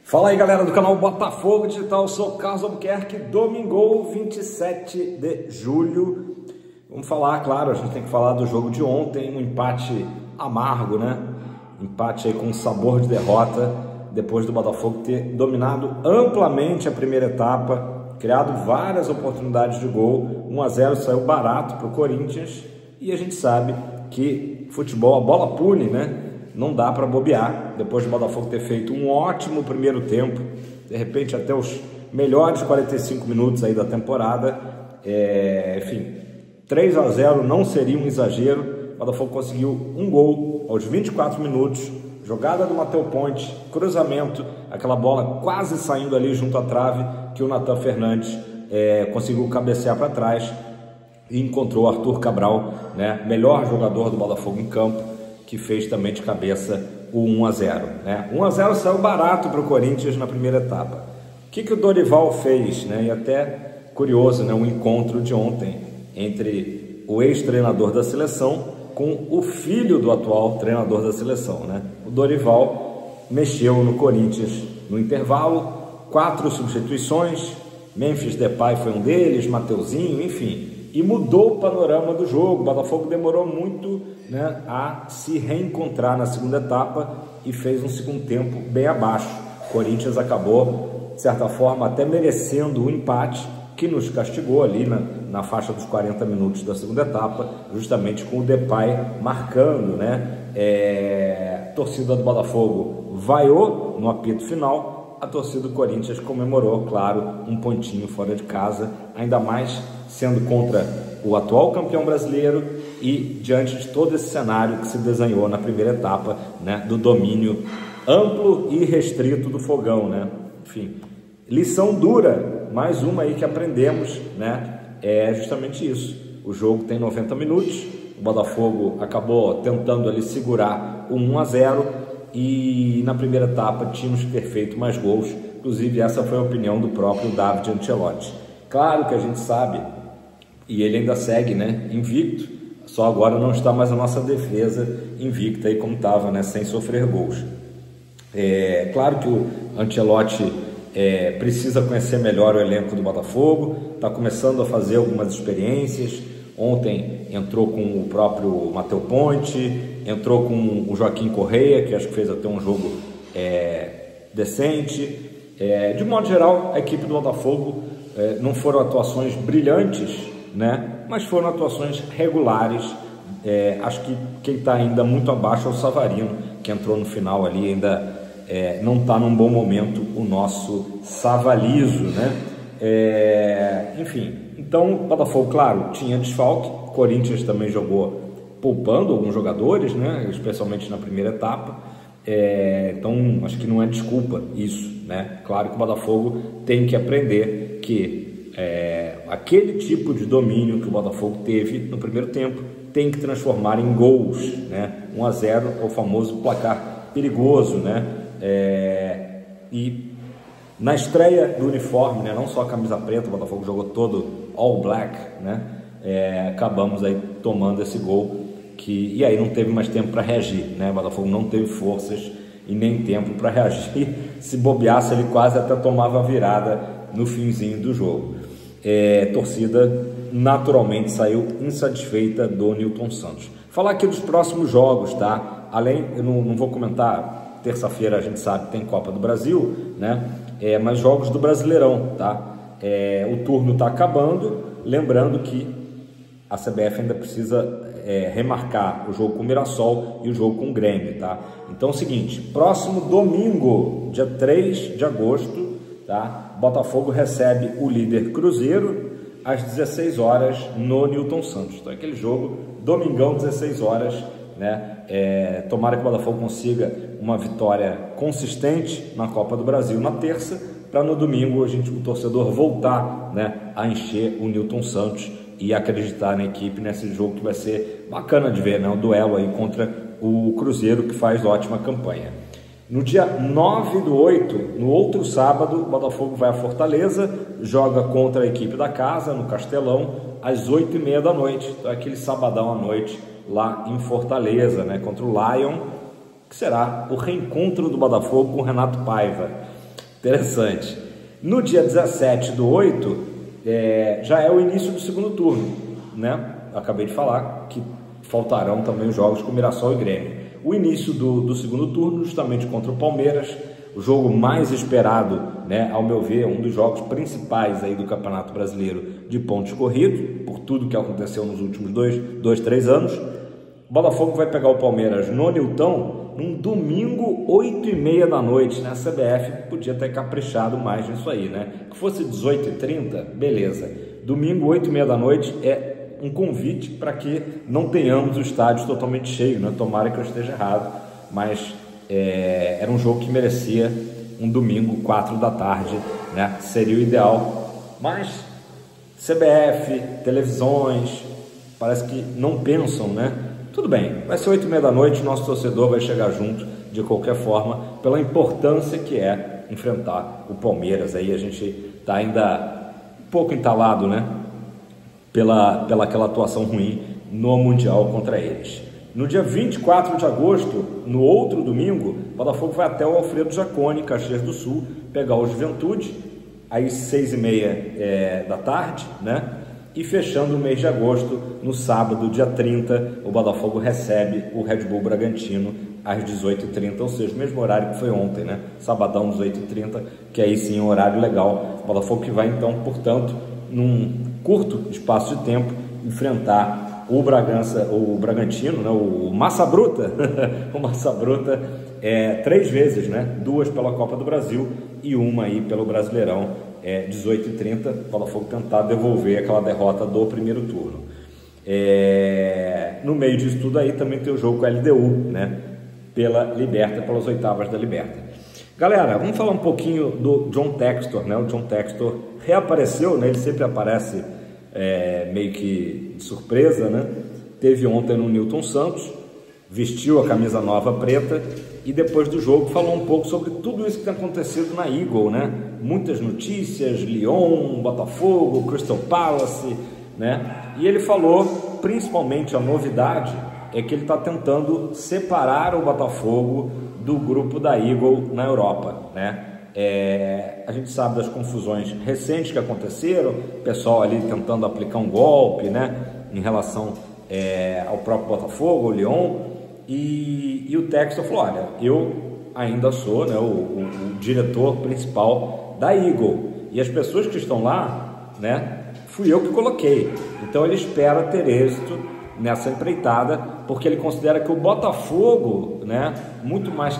Fala aí, galera do canal Botafogo Digital, eu sou Carlos Albuquerque. Domingo 27 de julho. Vamos falar, claro, a gente tem que falar do jogo de ontem, um empate amargo, né? Empate aí com sabor de derrota, depois do Botafogo ter dominado amplamente a primeira etapa, criado várias oportunidades de gol. 1 a 0 saiu barato para o Corinthians e a gente sabe que futebol, a bola pune, né? Não dá para bobear, depois do Botafogo ter feito um ótimo primeiro tempo, de repente até os melhores 45 minutos aí da temporada, enfim, 3 a 0 não seria um exagero. O Botafogo conseguiu um gol aos 24 minutos, jogada do Matheus Ponte, cruzamento, aquela bola quase saindo ali junto à trave, que o Nathan Fernandes conseguiu cabecear para trás e encontrou o Arthur Cabral, né, melhor jogador do Botafogo em campo, que fez também de cabeça o 1 a 0, né? 1 a 0 saiu barato para o Corinthians na primeira etapa. O que o Dorival fez, né? E até curioso, né? Um encontro de ontem entre o ex-treinador da seleção com o filho do atual treinador da seleção, né? O Dorival mexeu no Corinthians no intervalo, 4 substituições, Memphis Depay foi um deles, Mateuzinho, enfim, e mudou o panorama do jogo. O Botafogo demorou muito, né, a se reencontrar na segunda etapa e fez um segundo tempo bem abaixo. O Corinthians acabou, de certa forma, até merecendo o empate, que nos castigou ali na faixa dos 40 minutos da segunda etapa, justamente com o Depay marcando, né? A torcida do Botafogo vaiou no apito final, a torcida do Corinthians comemorou, claro, um pontinho fora de casa, ainda mais sendo contra o atual campeão brasileiro e diante de todo esse cenário que se desenhou na primeira etapa, né, do domínio amplo e restrito do Fogão, né? Enfim, lição dura, mais uma aí que aprendemos, né? É justamente isso. O jogo tem 90 minutos, o Botafogo acabou tentando ali segurar o 1 a 0 e na primeira etapa tínhamos que ter feito mais gols. Inclusive essa foi a opinião do próprio David Ancelotti. Claro que a gente sabe, e ele ainda segue, né, invicto, só agora não está mais a nossa defesa invicta aí como estava, né, sem sofrer gols. Claro que o Ancelotti precisa conhecer melhor o elenco do Botafogo, está começando a fazer algumas experiências. Ontem entrou com o próprio Matheus Ponte, entrou com o Joaquim Correia, que acho que fez até um jogo decente. De modo geral, a equipe do Botafogo não foram atuações brilhantes, né? Mas foram atuações regulares. Acho que quem está ainda muito abaixo é o Savarino, que entrou no final ali, ainda não está num bom momento o nosso Savalizo, né? Enfim, então o Botafogo, claro, tinha desfalque. O Corinthians também jogou poupando alguns jogadores, né? Especialmente na primeira etapa. Então acho que não é desculpa isso, né? Claro que o Botafogo tem que aprender que aquele tipo de domínio que o Botafogo teve no primeiro tempo tem que transformar em gols, né? 1 a 0 é o famoso placar perigoso, né? E na estreia do uniforme, né? Não só a camisa preta, o Botafogo jogou todo all black, né? Acabamos aí tomando esse gol e aí não teve mais tempo para reagir, né? O Botafogo não teve forças e nem tempo para reagir. Se bobeasse, ele quase até tomava a virada no finzinho do jogo. Torcida naturalmente saiu insatisfeita do Nilton Santos. Falar aqui dos próximos jogos, tá? Eu não vou comentar, terça-feira a gente sabe tem Copa do Brasil, né? Mas jogos do Brasileirão, tá? O turno tá acabando, lembrando que a CBF ainda precisa remarcar o jogo com o Mirassol e o jogo com o Grêmio, tá? Então é o seguinte, próximo domingo, dia 3 de agosto, tá? Botafogo recebe o líder Cruzeiro às 16 horas no Nilton Santos. Então é aquele jogo, domingão, 16 horas, né? Tomara que o Botafogo consiga uma vitória consistente na Copa do Brasil na terça, para no domingo o torcedor voltar, né, a encher o Nilton Santos e acreditar na equipe nesse jogo que vai ser bacana de ver, né? O duelo aí contra o Cruzeiro, que faz ótima campanha. No dia 9/8, no outro sábado, o Botafogo vai a Fortaleza, joga contra a equipe da casa, no Castelão, às 8h30 da noite. Então é aquele sabadão à noite lá em Fortaleza, né, contra o Lion, que será o reencontro do Botafogo com o Renato Paiva. interessante. No dia 17/8, já é o início do segundo turno, né? Acabei de falar que faltarão também os jogos com Mirassol e Grêmio. O início do segundo turno, justamente contra o Palmeiras, o jogo mais esperado, né, ao meu ver, um dos jogos principais aí do Campeonato Brasileiro de pontos corridos, por tudo que aconteceu nos últimos 3 anos. O Botafogo vai pegar o Palmeiras no Nilton, num domingo, 8h30 da noite, né? A CBF podia ter caprichado mais nisso aí, né? Que fosse 18h30, beleza. Domingo, 8h30 da noite, é um convite para que não tenhamos o estádio totalmente cheio, né? Tomara que eu esteja errado, mas era um jogo que merecia um domingo, 4 da tarde, né? Seria o ideal, mas CBF, televisões, parece que não pensam, né? Tudo bem, vai ser 8h30 da noite, nosso torcedor vai chegar junto de qualquer forma, pela importância que é enfrentar o Palmeiras. Aí a gente está ainda um pouco entalado, né? Pela aquela atuação ruim no Mundial contra eles. No dia 24 de agosto, no outro domingo, o Botafogo vai até o Alfredo Jaconi, Caxias do Sul, pegar o Juventude, às 6h30 da tarde, né? E fechando o mês de agosto, no sábado, dia 30, o Botafogo recebe o Red Bull Bragantino às 18h30, ou seja, o mesmo horário que foi ontem, né? Sabadão, 18h30, que aí sim é um horário legal. O Botafogo que vai então, portanto, num curto espaço de tempo, enfrentar o Bragantino, né? O Massa Bruta, o Massa Bruta 3 vezes, né? 2 pela Copa do Brasil e uma aí pelo Brasileirão. 18h30, o Botafogo tentar devolver aquela derrota do primeiro turno. No meio disso tudo aí também tem o jogo com a LDU, né? Pela Liberta, pelas oitavas da Liberta. Galera, vamos falar um pouquinho do John Textor, né? O John Textor reapareceu, né? Ele sempre aparece meio que de surpresa, né? Teve ontem no Nilton Santos, vestiu a camisa nova preta e depois do jogo falou um pouco sobre tudo isso que tem acontecido na Eagle, né? Muitas notícias, Lyon, Botafogo, Crystal Palace, né? E ele falou, principalmente a novidade é que ele está tentando separar o Botafogo do grupo da Eagle na Europa, né? A gente sabe das confusões recentes que aconteceram, o pessoal ali tentando aplicar um golpe, né? Em relação ao próprio Botafogo, o Lyon, e o Textor falou, olha, eu ainda sou, né, o diretor principal da Eagle, e as pessoas que estão lá, né, fui eu que coloquei, então ele espera ter êxito nessa empreitada, porque ele considera que o Botafogo, né, muito mais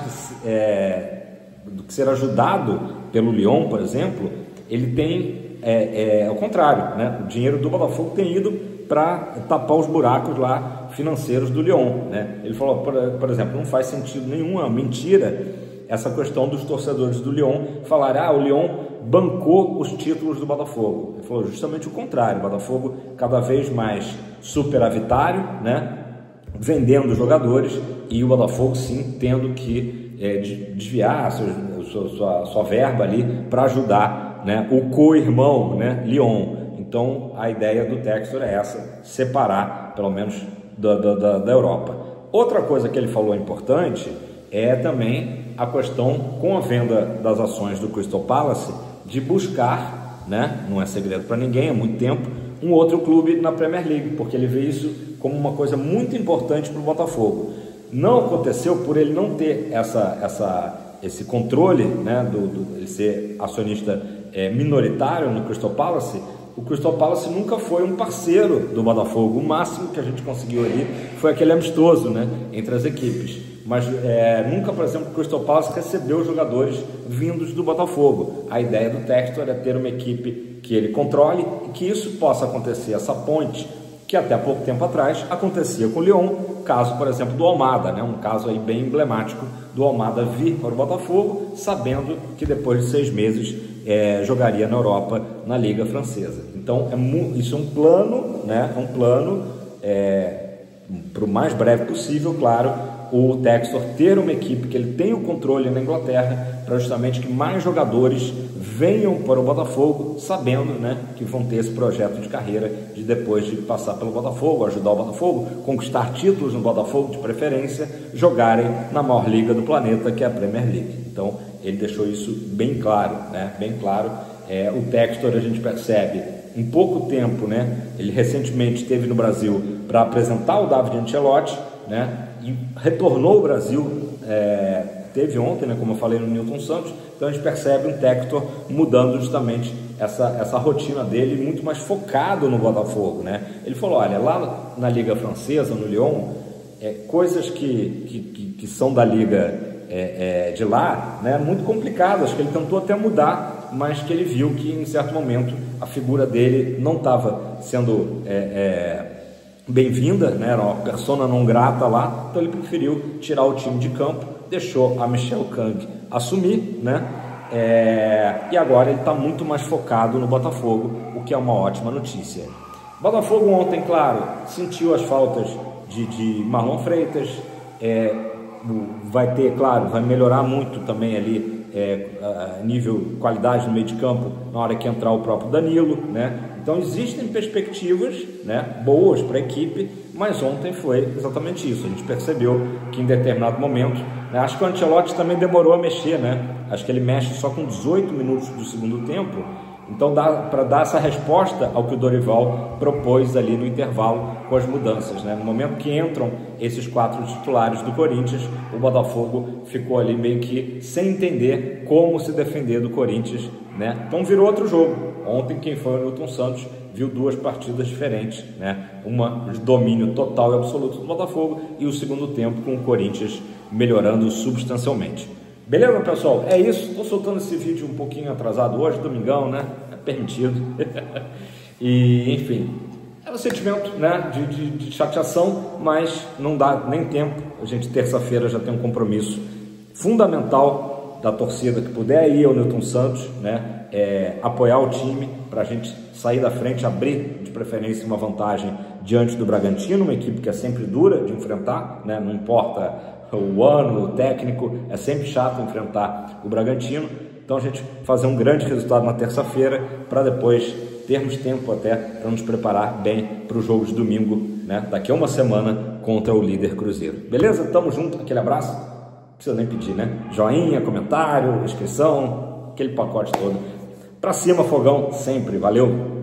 do que ser ajudado pelo Lyon, por exemplo, ele tem, ao contrário, né, o dinheiro do Botafogo tem ido para tapar os buracos lá financeiros do Lyon, né? Ele falou, por exemplo, não faz sentido nenhum, é mentira essa questão dos torcedores do Lyon falarem, o Lyon bancou os títulos do Botafogo. Ele falou justamente o contrário, o Botafogo cada vez mais superavitário, né? Vendendo jogadores, e o Botafogo sim tendo que desviar sua verba ali para ajudar, né, o co-irmão, né, Lyon. Então a ideia do Textor é essa, separar pelo menos da Europa. Outra coisa que ele falou importante é também a questão, com a venda das ações do Crystal Palace, de buscar, né, não é segredo para ninguém, há muito tempo, um outro clube na Premier League, porque ele vê isso como uma coisa muito importante para o Botafogo. Não aconteceu por ele não ter esse controle, né, ele ser acionista minoritário no Crystal Palace. O Crystal Palace nunca foi um parceiro do Botafogo. O máximo que a gente conseguiu ali foi aquele amistoso, né, entre as equipes. Mas nunca, por exemplo, o Crystal Palace recebeu jogadores vindos do Botafogo. A ideia do Textor é ter uma equipe que ele controle e que isso possa acontecer, essa ponte que até pouco tempo atrás acontecia com o Lyon, caso, por exemplo, do Almada, né? Um caso aí bem emblemático do Almada vir para o Botafogo, sabendo que depois de 6 meses jogaria na Europa, na Liga Francesa. Então, isso é um plano, né? Um plano para o mais breve possível, claro, o Textor ter uma equipe que ele tem o controle na Inglaterra, para justamente que mais jogadores venham para o Botafogo, sabendo, né, que vão ter esse projeto de carreira de, depois de passar pelo Botafogo, ajudar o Botafogo, conquistar títulos no Botafogo de preferência, jogarem na maior liga do planeta, que é a Premier League. Então ele deixou isso bem claro, né? Bem claro. O Textor, a gente percebe, em pouco tempo, né? Ele recentemente esteve no Brasil para apresentar o David Ancelotti, né? E retornou ao Brasil, teve ontem, né? Como eu falei, no Nilton Santos. Então a gente percebe um Textor mudando justamente essa rotina dele, muito mais focado no Botafogo, né? Ele falou, olha, lá na Liga Francesa, no Lyon, coisas que são da Liga de lá, né, muito complicadas, que ele tentou até mudar, mas que ele viu que em certo momento a figura dele não estava sendo bem-vinda, né, era uma persona não grata lá, então ele preferiu tirar o time de campo, deixou a Michel Kang assumir, né, e agora ele está muito mais focado no Botafogo, o que é uma ótima notícia. O Botafogo ontem, claro, sentiu as faltas de Marlon Freitas, vai ter, claro, vai melhorar muito também ali nível qualidade no meio de campo na hora que entrar o próprio Danilo, né? Então existem perspectivas, né, boas para a equipe, mas ontem foi exatamente isso. A gente percebeu que em determinado momento, né, acho que o Ancelotti também demorou a mexer, né? Acho que ele mexe só com 18 minutos do segundo tempo. Então dá para dar essa resposta ao que o Dorival propôs ali no intervalo com as mudanças, né? No momento que entram esses 4 titulares do Corinthians, o Botafogo ficou ali meio que sem entender como se defender do Corinthians, né? Então virou outro jogo. Ontem quem foi o Nilton Santos viu 2 partidas diferentes, né? Uma de domínio total e absoluto do Botafogo e o segundo tempo com o Corinthians melhorando substancialmente. Beleza, pessoal? É isso. Estou soltando esse vídeo um pouquinho atrasado hoje, domingão, né? É permitido. E, enfim, é um sentimento, né, de chateação, mas não dá nem tempo. A gente, terça-feira, já tem um compromisso fundamental da torcida que puder ir ao Nilton Santos, né? Apoiar o time para a gente sair da frente, abrir de preferência uma vantagem diante do Bragantino, uma equipe que é sempre dura de enfrentar, né? Não importa o ano, o técnico, é sempre chato enfrentar o Bragantino. Então a gente fazer um grande resultado na terça-feira para depois termos tempo até para nos preparar bem para o jogo de domingo, né? Daqui a uma semana contra o líder Cruzeiro. Beleza? Tamo junto, aquele abraço. Não precisa nem pedir, né? Joinha, comentário, inscrição, aquele pacote todo. Pra cima, fogão, sempre. Valeu!